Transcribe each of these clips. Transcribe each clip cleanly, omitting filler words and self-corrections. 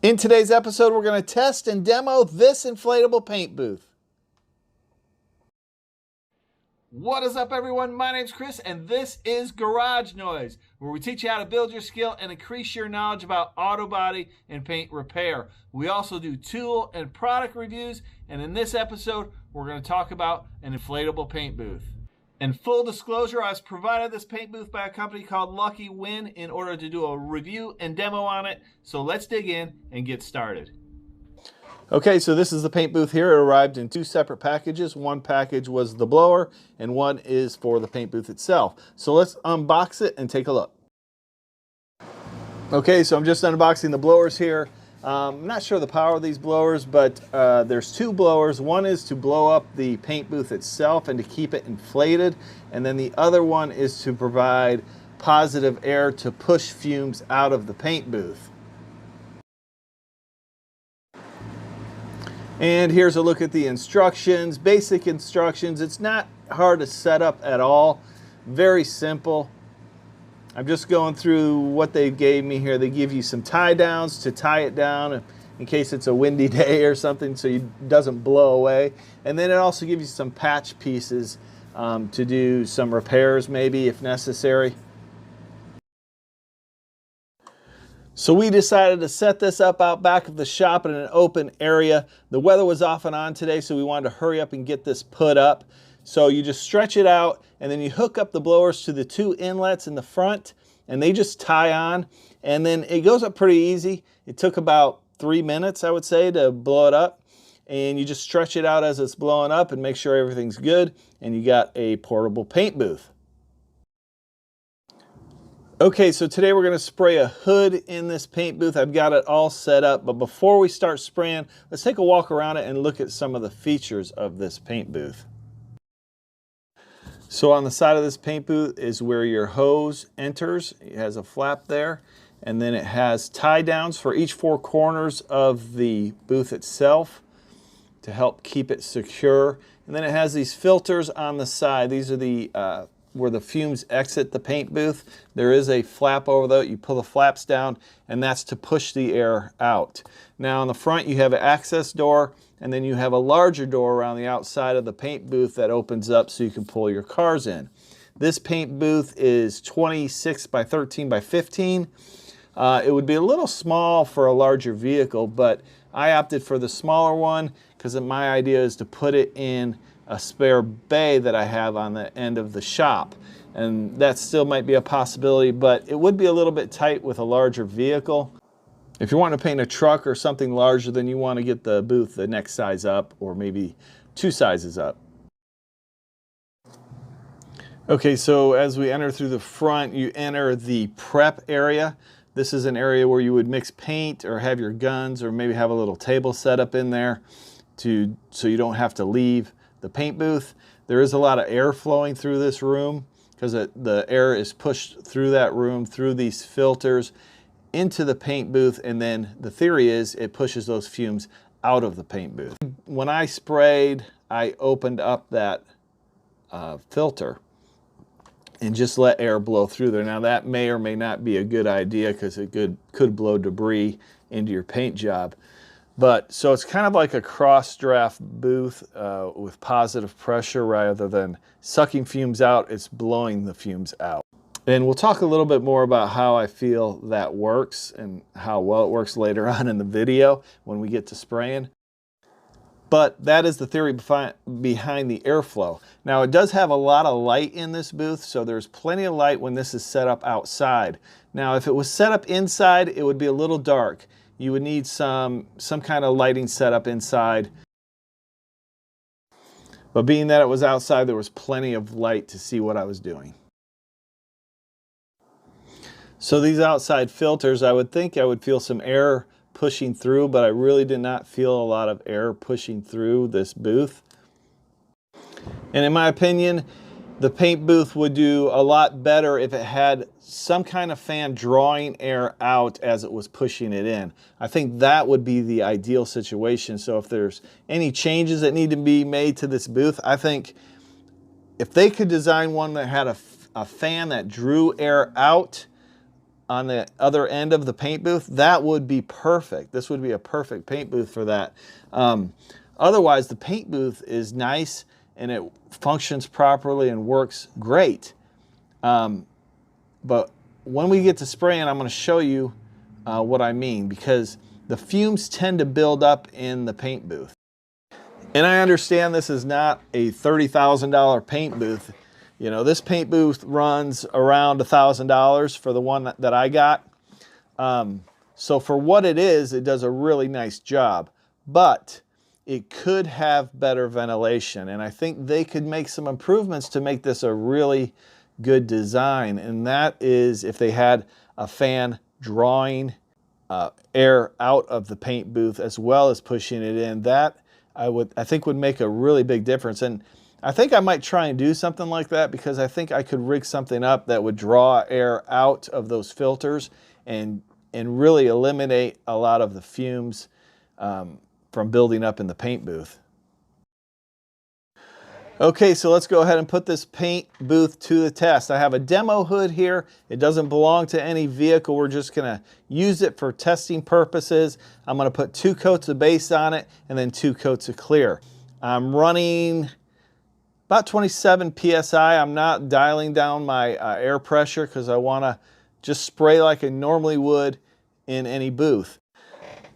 In today's episode, we're going to test and demo this inflatable paint booth. What is up, everyone? My name's Chris, and this is Garage Noise, where we teach you how to build your skill and increase your knowledge about auto body and paint repair. We also do tool and product reviews, and in this episode, we're going to talk about an inflatable paint booth. And full disclosure, I was provided this paint booth by a company called Lucky Win in order to do a review and demo on it. So let's dig in and get started. Okay, so this is the paint booth here. It arrived in two separate packages. One package was the blower and one is for the paint booth itself. So let's unbox it and take a look. Okay, so I'm just unboxing the blowers here. I'm not sure the power of these blowers, but there's two blowers. One is to blow up the paint booth itself and to keep it inflated, and then the other one is to provide positive air to push fumes out of the paint booth. And here's a look at the instructions, basic instructions. It's not hard to set up at all, very simple. I'm just going through what they gave me here. They give you some tie downs to tie it down in case it's a windy day or something so it doesn't blow away. And then it also gives you some patch pieces to do some repairs maybe if necessary. So we decided to set this up out back of the shop in an open area. The weather was off and on today, so we wanted to hurry up and get this put up. So you just stretch it out and then you hook up the blowers to the two inlets in the front and they just tie on, and then it goes up pretty easy. It took about 3 minutes, I would say, to blow it up, and you just stretch it out as it's blowing up and make sure everything's good, and you got a portable paint booth. Okay, so today we're going to spray a hood in this paint booth. I've got it all set up, but before we start spraying, let's take a walk around it and look at some of the features of this paint booth. So on the side of this paint booth is where your hose enters. It has a flap there, and then it has tie downs for each four corners of the booth itself to help keep it secure. And then it has these filters on the side. These are the where the fumes exit the paint booth. There is a flap over there. You pull the flaps down, and that's to push the air out. Now on the front you have an access door, and then you have a larger door around the outside of the paint booth that opens up so you can pull your cars in. This paint booth is 26 by 13 by 15. It would be a little small for a larger vehicle, but I opted for the smaller one because my idea is to put it in a spare bay that I have on the end of the shop. And that still might be a possibility, but it would be a little bit tight with a larger vehicle. If you want to paint a truck or something larger, then you want to get the booth the next size up, or maybe 2 sizes up. Okay, so as we enter through the front, you enter the prep area. This is an area where you would mix paint or have your guns, or maybe have a little table set up in there so you don't have to leave the paint booth. There is a lot of air flowing through this room because the air is pushed through that room, through these filters, into the paint booth, and then the theory is it pushes those fumes out of the paint booth. When I sprayed, I opened up that filter and just let air blow through there. Now that may or may not be a good idea because it could blow debris into your paint job. But so it's kind of like a cross draft booth with positive pressure rather than sucking fumes out, it's blowing the fumes out. And we'll talk a little bit more about how I feel that works and how well it works later on in the video when we get to spraying. But that is the theory behind the airflow. Now it does have a lot of light in this booth, so there's plenty of light when this is set up outside. Now if it was set up inside, it would be a little dark. You would need some kind of lighting set up inside. But being that it was outside, there was plenty of light to see what I was doing. So these outside filters, I would think I would feel some air pushing through, but I really did not feel a lot of air pushing through this booth. And in my opinion, the paint booth would do a lot better if it had some kind of fan drawing air out as it was pushing it in. I think that would be the ideal situation. So if there's any changes that need to be made to this booth, I think if they could design one that had a fan that drew air out, on the other end of the paint booth, that would be perfect. This would be a perfect paint booth for that. Otherwise, the paint booth is nice and it functions properly and works great. But when we get to spraying, I'm going to show you what I mean, because the fumes tend to build up in the paint booth. And I understand this is not a $30,000 paint booth. You know, this paint booth runs around $1,000 for the one that I got. So for what it is, it does a really nice job. But it could have better ventilation, and I think they could make some improvements to make this a really good design. And that is if they had a fan drawing air out of the paint booth as well as pushing it in. That I think would make a really big difference. And I think I might try and do something like that, because I think I could rig something up that would draw air out of those filters and really eliminate a lot of the fumes from building up in the paint booth. Okay, so let's go ahead and put this paint booth to the test. I have a demo hood here. It doesn't belong to any vehicle. We're just gonna use it for testing purposes. I'm gonna put 2 coats of base on it and then 2 coats of clear. I'm running about 27 PSI. I'm not dialing down my air pressure because I wanna just spray like I normally would in any booth.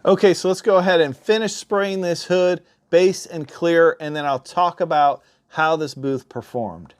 Okay, so let's go ahead and finish spraying this hood, base and clear, and then I'll talk about how this booth performed.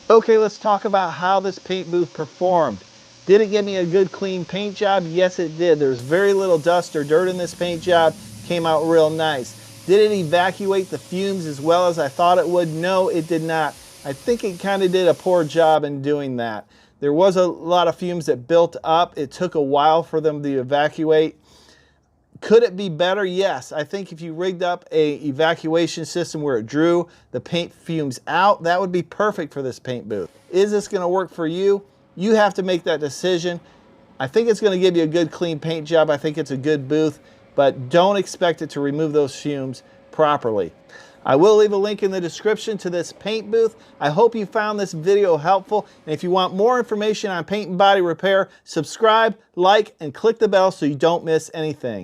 Okay, let's talk about how this paint booth performed. Did it give me a good clean paint job? Yes, it did. There's very little dust or dirt in this paint job. Came out real nice. Did it evacuate the fumes as well as I thought it would? No, it did not. I think it kind of did a poor job in doing that. There was a lot of fumes that built up. It took a while for them to evacuate. Could it be better? Yes. I think if you rigged up a evacuation system where it drew the paint fumes out, that would be perfect for this paint booth. Is this going to work for you? You have to make that decision. I think it's going to give you a good clean paint job. I think it's a good booth, but don't expect it to remove those fumes properly. I will leave a link in the description to this paint booth. I hope you found this video helpful. And if you want more information on paint and body repair, subscribe, like, and click the bell so you don't miss anything.